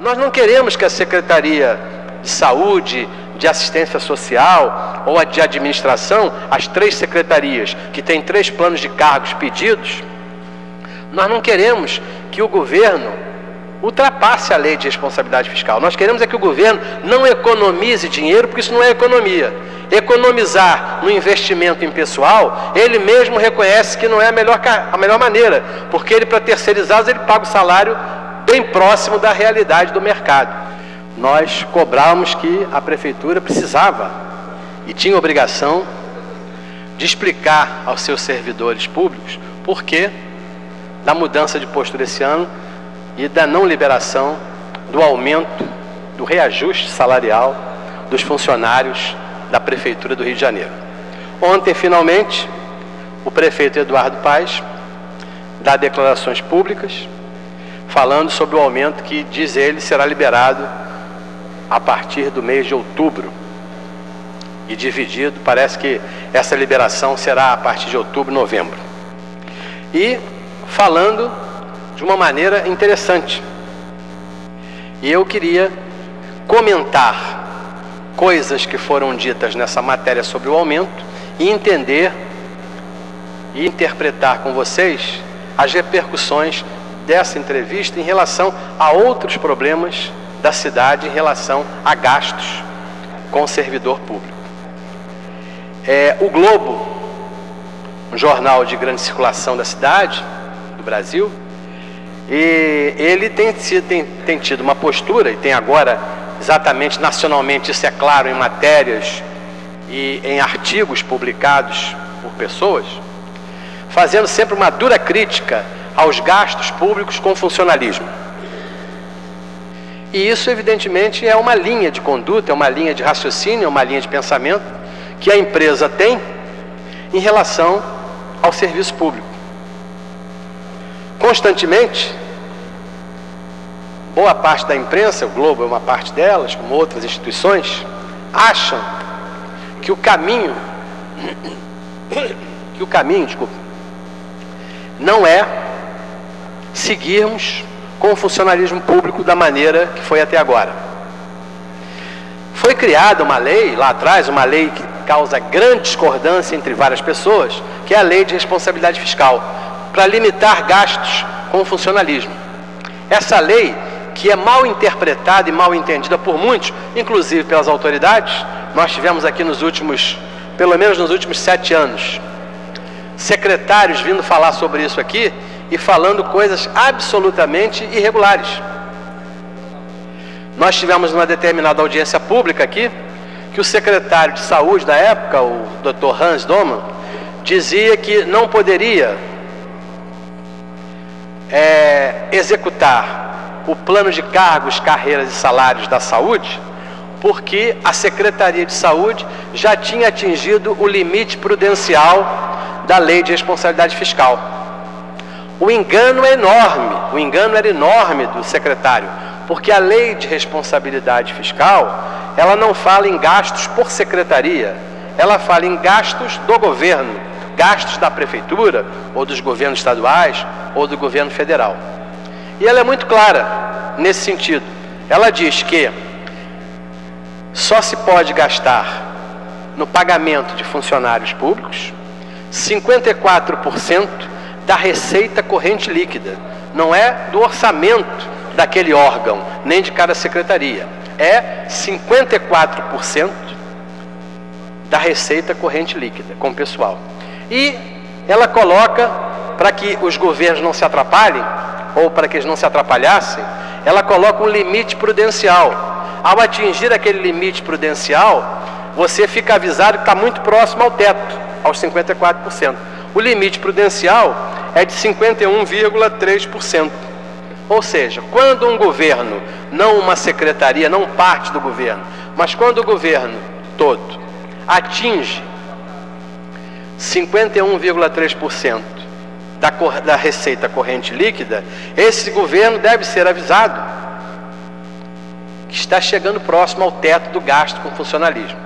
Nós não queremos que a Secretaria de Saúde, de Assistência Social ou a de Administração, as 3 secretarias que têm 3 planos de cargos pedidos, nós não queremos que o governo ultrapasse a lei de responsabilidade fiscal. Nós queremos é que o governo não economize dinheiro, porque isso não é economia. Economizar no investimento em pessoal, ele mesmo reconhece que não é a melhor maneira, porque ele, para terceirizados, ele paga o salário bem próximo da realidade do mercado. Nós cobramos que a prefeitura precisava e tinha obrigação de explicar aos seus servidores públicos por que da mudança de postura esse ano e da não liberação do aumento, do reajuste salarial dos funcionários da Prefeitura do Rio de Janeiro. Ontem, finalmente, o prefeito Eduardo Paes dá declarações públicas falando sobre o aumento que, diz ele, será liberado a partir do mês de outubro e dividido, parece que essa liberação será a partir de outubro, novembro. E falando de uma maneira interessante. E eu queria comentar coisas que foram ditas nessa matéria sobre o aumento e entender e interpretar com vocês as repercussões dessa entrevista em relação a outros problemas da cidade, em relação a gastos com o servidor público. O Globo, um jornal de grande circulação da cidade, do Brasil, e ele tem tido uma postura, e tem agora, exatamente nacionalmente, isso é claro, em matérias e em artigos publicados por pessoas, fazendo sempre uma dura crítica aos gastos públicos com funcionalismo. E isso, evidentemente, é uma linha de conduta, é uma linha de raciocínio, é uma linha de pensamento que a empresa tem em relação ao serviço público. Constantemente, boa parte da imprensa, o Globo é uma parte delas, como outras instituições, acham que o caminho, não é seguirmos com o funcionalismo público da maneira que foi até agora. Foi criada uma lei, lá atrás, uma lei que causa grande discordância entre várias pessoas, que é a Lei de Responsabilidade Fiscal, para limitar gastos com o funcionalismo. Essa lei, que é mal interpretada e mal entendida por muitos, inclusive pelas autoridades, nós tivemos aqui pelo menos nos últimos 7 anos, secretários vindo falar sobre isso aqui e falando coisas absolutamente irregulares. Nós tivemos uma determinada audiência pública aqui, que o secretário de saúde da época, o Dr. Hans Domann, dizia que não poderia executar o plano de cargos, carreiras e salários da saúde, porque a Secretaria de Saúde já tinha atingido o limite prudencial da Lei de Responsabilidade Fiscal. O engano é enorme, o engano era enorme do secretário, porque a Lei de Responsabilidade Fiscal, ela não fala em gastos por secretaria, ela fala em gastos do governo, gastos da prefeitura, ou dos governos estaduais, ou do governo federal. E ela é muito clara nesse sentido. Ela diz que só se pode gastar no pagamento de funcionários públicos 54% da receita corrente líquida. Não é do orçamento daquele órgão, nem de cada secretaria. É 54% da receita corrente líquida com o pessoal. E ela coloca, para que os governos não se atrapalhem, ou para que eles não se atrapalhassem, ela coloca um limite prudencial. Ao atingir aquele limite prudencial, você fica avisado que está muito próximo ao teto, aos 54%. O limite prudencial é de 51,3%. Ou seja, quando um governo, não uma secretaria, não parte do governo, mas quando o governo todo atinge 51,3% da receita corrente líquida, esse governo deve ser avisado que está chegando próximo ao teto do gasto com funcionalismo.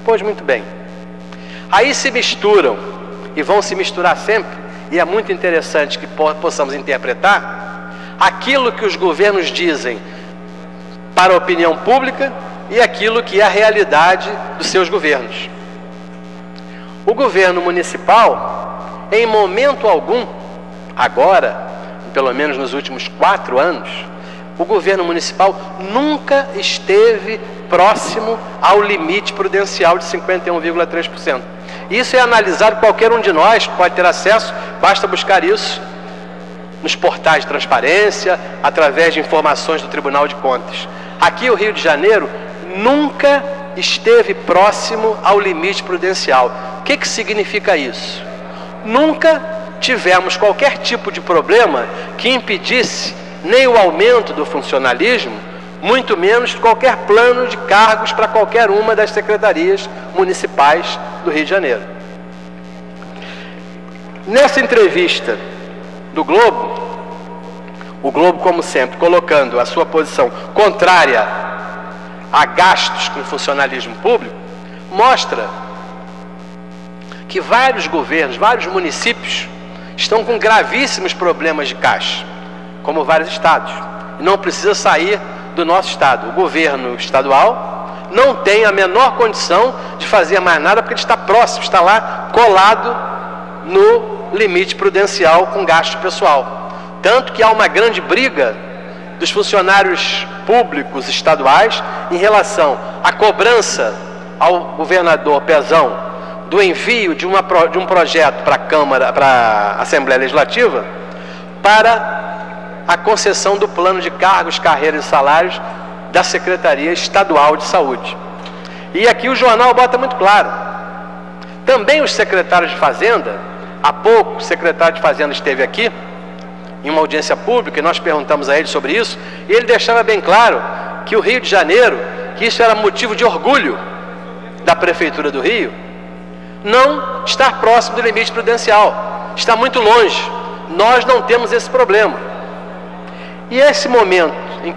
Pois muito bem. Aí se misturam, e vão se misturar sempre, e é muito interessante que possamos interpretar aquilo que os governos dizem para a opinião pública e aquilo que é a realidade dos seus governos. O governo municipal, em momento algum, agora, pelo menos nos últimos 4 anos, o governo municipal nunca esteve próximo ao limite prudencial de 51,3%. Isso é analisado, qualquer um de nós pode ter acesso, basta buscar isso nos portais de transparência, através de informações do Tribunal de Contas. Aqui o Rio de Janeiro nunca esteve próximo ao limite prudencial. O que significa isso? Nunca tivemos qualquer tipo de problema que impedisse nem o aumento do funcionalismo, muito menos qualquer plano de cargos para qualquer uma das secretarias municipais do Rio de Janeiro. Nessa entrevista do Globo, o Globo, como sempre, colocando a sua posição contrária a gastos com funcionalismo público, mostra que vários governos, vários municípios estão com gravíssimos problemas de caixa, como vários estados. E não precisa sair do nosso estado. O governo estadual não tem a menor condição de fazer mais nada, porque ele está próximo, está lá colado no limite prudencial com gasto pessoal. Tanto que há uma grande briga dos funcionários públicos estaduais em relação à cobrança ao governador Pezão do envio de um projeto para a Câmara, para a Assembleia Legislativa, para a concessão do plano de cargos, carreiras e salários da Secretaria Estadual de Saúde. E aqui o jornal bota muito claro. Também os secretários de Fazenda, há pouco o secretário de Fazenda esteve aqui, em uma audiência pública, e nós perguntamos a ele sobre isso, e ele deixava bem claro que o Rio de Janeiro, que isso era motivo de orgulho da Prefeitura do Rio, não estar próximo do limite prudencial, está muito longe. Nós não temos esse problema. E esse momento em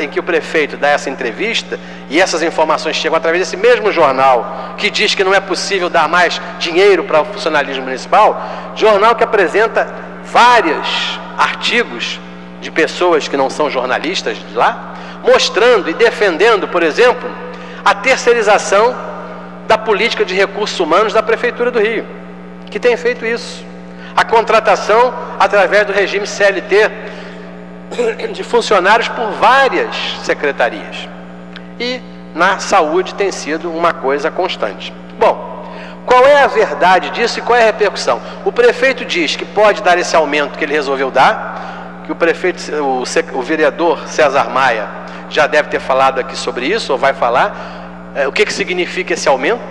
que o prefeito dá essa entrevista, e essas informações chegam através desse mesmo jornal, que diz que não é possível dar mais dinheiro para o funcionalismo municipal, jornal que apresenta vários artigos de pessoas que não são jornalistas de lá, mostrando e defendendo, por exemplo, a terceirização da política de recursos humanos da Prefeitura do Rio, que tem feito isso. A contratação através do regime CLT de funcionários por várias secretarias. E na saúde tem sido uma coisa constante. Bom, qual é a verdade disso e qual é a repercussão? O prefeito diz que pode dar esse aumento que ele resolveu dar, que o vereador César Maia já deve ter falado aqui sobre isso, ou vai falar. O que significa esse aumento,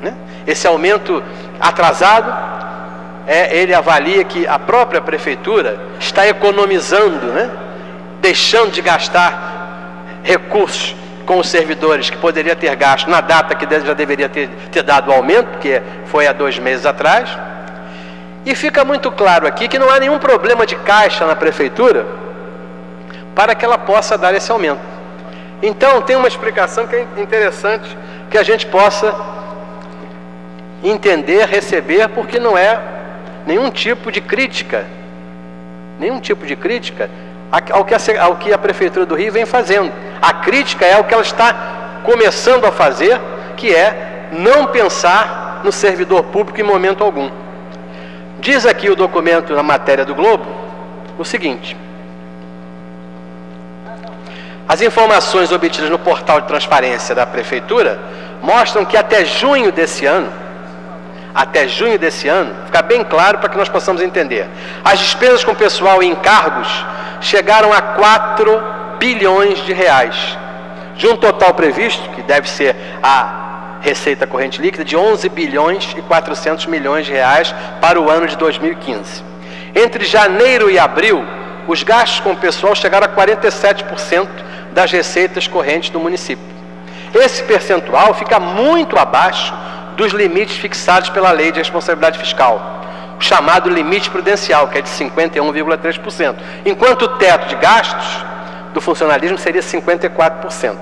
né? Esse aumento atrasado, ele avalia que a própria prefeitura está economizando, né? Deixando de gastar recursos com os servidores que poderia ter gasto na data que já deveria ter dado o aumento, que foi há 2 meses atrás. E fica muito claro aqui que não há nenhum problema de caixa na prefeitura para que ela possa dar esse aumento. Então tem uma explicação que é interessante que a gente possa entender, receber, porque não é nenhum tipo de crítica, ao que a Prefeitura do Rio vem fazendo. A crítica é o que ela está começando a fazer, que é não pensar no servidor público em momento algum. Diz aqui o documento na matéria do Globo o seguinte: as informações obtidas no portal de transparência da Prefeitura mostram que até junho desse ano, fica bem claro para que nós possamos entender, as despesas com pessoal e encargos chegaram a 4 bilhões de reais, de um total previsto, que deve ser a receita corrente líquida, de 11 bilhões e 400 milhões de reais para o ano de 2015. Entre janeiro e abril, os gastos com pessoal chegaram a 47% das receitas correntes do município. Esse percentual fica muito abaixo dos limites fixados pela Lei de Responsabilidade Fiscal, o chamado limite prudencial, que é de 51,3%, enquanto o teto de gastos do funcionalismo seria 54%.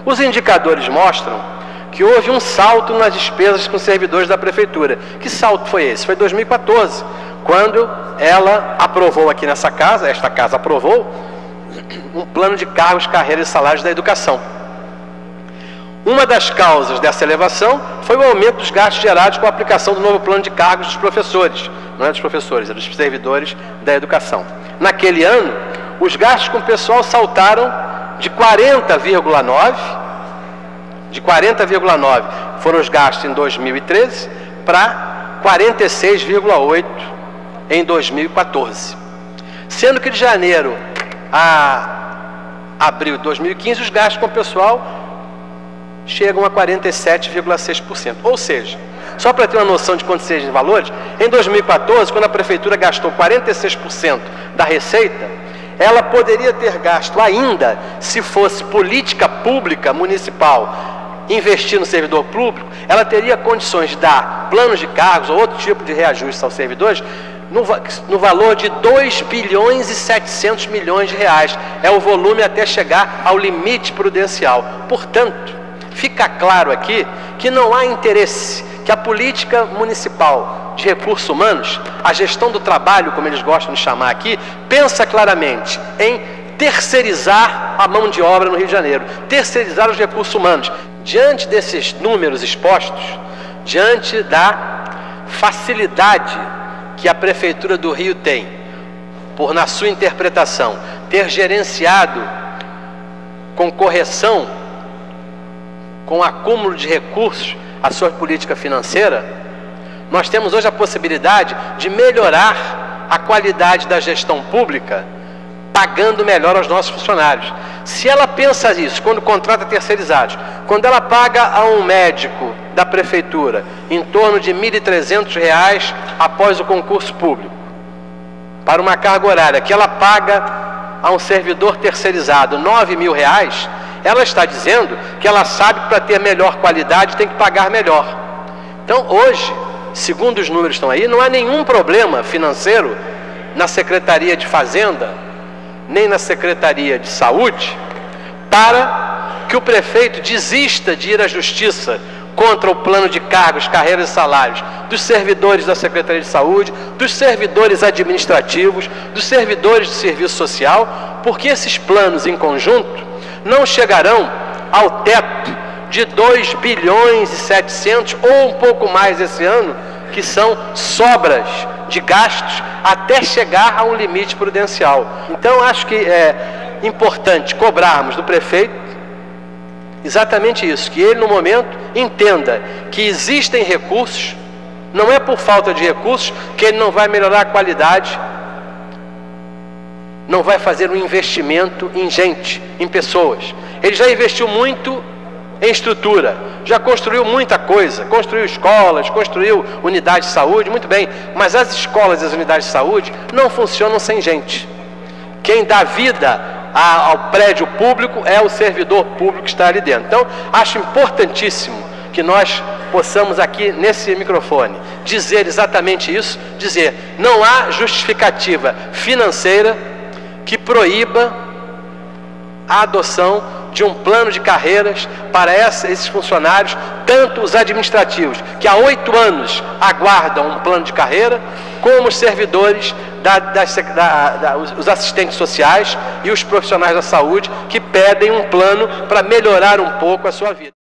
Os indicadores mostram que houve um salto nas despesas com servidores da Prefeitura. Que salto foi esse? Foi 2014, quando ela aprovou aqui nessa casa, esta casa aprovou, um um plano de cargos, carreiras e salários da educação. Uma das causas dessa elevação foi o aumento dos gastos gerados com a aplicação do novo plano de cargos dos professores. Não é dos professores, é dos servidores da educação. Naquele ano, os gastos com o pessoal saltaram de 40,9 foram os gastos em 2013 para 46,8 em 2014. Sendo que de janeiro a abril de 2015 os gastos com o pessoal chegam a 47,6%. Ou seja, só para ter uma noção de quantos sejam os valores, em 2014, quando a prefeitura gastou 46% da receita, ela poderia ter gasto ainda, se fosse política pública municipal, investir no servidor público, ela teria condições de dar planos de cargos ou outro tipo de reajuste aos servidores no valor de 2 bilhões e 700 milhões de reais. É o volume até chegar ao limite prudencial. Portanto, fica claro aqui que não há interesse que a política municipal de recursos humanos, a gestão do trabalho, como eles gostam de chamar aqui, pensa claramente em terceirizar a mão de obra no Rio de Janeiro, terceirizar os recursos humanos. Diante desses números expostos, diante da facilidade que a Prefeitura do Rio tem, por, na sua interpretação, ter gerenciado com correção, com acúmulo de recursos, a sua política financeira, nós temos hoje a possibilidade de melhorar a qualidade da gestão pública, pagando melhor aos nossos funcionários. Se ela pensa isso quando contrata terceirizados, quando ela paga a um médico da prefeitura em torno de R$ 1.300 após o concurso público, para uma carga horária, que ela paga a um servidor terceirizado R$ 9.000, ela está dizendo que ela sabe que para ter melhor qualidade tem que pagar melhor. Então hoje, segundo os números que estão aí, não há nenhum problema financeiro na Secretaria de Fazenda, nem na Secretaria de Saúde, para que o prefeito desista de ir à Justiça contra o plano de cargos, carreiras e salários dos servidores da Secretaria de Saúde, dos servidores administrativos, dos servidores de serviço social, porque esses planos em conjunto não chegarão ao teto de 2 bilhões e 700 ou um pouco mais esse ano, que são sobras de gastos até chegar a um limite prudencial. Então acho que é importante cobrarmos do prefeito exatamente isso, que ele no momento entenda que existem recursos, não é por falta de recursos que ele não vai melhorar a qualidade, não vai fazer um investimento em gente, em pessoas. Ele já investiu muito em estrutura, já construiu muita coisa, construiu escolas, construiu unidades de saúde, muito bem, mas as escolas e as unidades de saúde não funcionam sem gente. Quem dá vida ao prédio público é o servidor público que está ali dentro. Então, acho importantíssimo que nós possamos aqui, nesse microfone, dizer exatamente isso, dizer, não há justificativa financeira que proíba a adoção de um plano de carreiras para esses funcionários, tanto os administrativos, que há 8 anos aguardam um plano de carreira, como os servidores, os assistentes sociais e os profissionais da saúde, que pedem um plano para melhorar um pouco a sua vida.